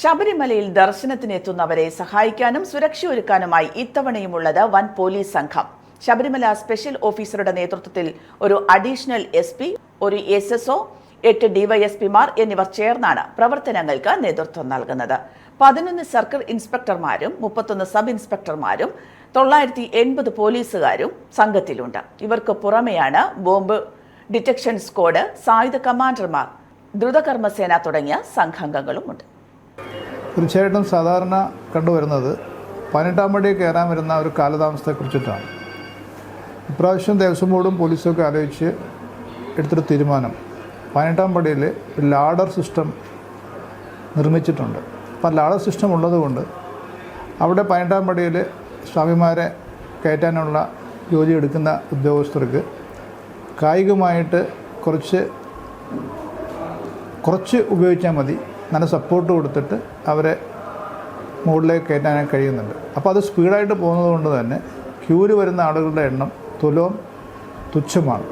ശബരിമലയിൽ ദർശനത്തിനെത്തുന്നവരെ സഹായിക്കാനും സുരക്ഷയൊരുക്കാനുമായി ഇത്തവണയുമുള്ളത് വൻ പോലീസ് സംഘം. ശബരിമല സ്പെഷ്യൽ ഓഫീസറുടെ നേതൃത്വത്തിൽ ഒരു അഡീഷണൽ SP, ഒരു SSO, 8 DYSPമാർ എന്നിവർ ചേർന്നാണ് പ്രവർത്തനങ്ങൾക്ക് നേതൃത്വം നൽകുന്നത്. 11 സർക്കിൾ ഇൻസ്പെക്ടർമാരും 31 സബ് ഇൻസ്പെക്ടർമാരും 980 പോലീസുകാരും സംഘത്തിലുണ്ട്. ഇവർക്ക് പുറമെയാണ് ബോംബ് ഡിറ്റക്ഷൻ സ്ക്വാഡ്, സായുധ കമാൻഡർമാർ, ദ്രുതകർമ്മസേന തുടങ്ങിയ സംഘാംഗങ്ങളുമുണ്ട്. തീർച്ചയായിട്ടും സാധാരണ കണ്ടുവരുന്നത് 18-ാം പടി കയറാൻ വരുന്ന ഒരു കാലതാമസത്തെക്കുറിച്ചിട്ടാണ്. ഇപ്രാവശ്യം ദേവസ്വം ബോർഡും പോലീസൊക്കെ ആലോചിച്ച് എടുത്തൊരു തീരുമാനം 18-ാം പടിയിൽ ഒരു ലാഡർ സിസ്റ്റം നിർമ്മിച്ചിട്ടുണ്ട്. അപ്പം ലാഡർ സിസ്റ്റം ഉള്ളതുകൊണ്ട് അവിടെ 18-ാം പടിയിൽ സ്വാമിമാരെ കയറ്റാനുള്ള ജോലി എടുക്കുന്ന ഉദ്യോഗസ്ഥർക്ക് കായികമായിട്ട് കുറച്ച് ഉപയോഗിച്ചാൽ മതി, നല്ല സപ്പോർട്ട് കൊടുത്തിട്ട് അവരെ മുകളിലേക്ക് കയറ്റാനായി കഴിയുന്നുണ്ട്. അപ്പോൾ അത് സ്പീഡായിട്ട് പോകുന്നത് കൊണ്ട് തന്നെ ക്യൂവിൽ വരുന്ന ആളുകളുടെ എണ്ണം തുച്ഛമാണ്.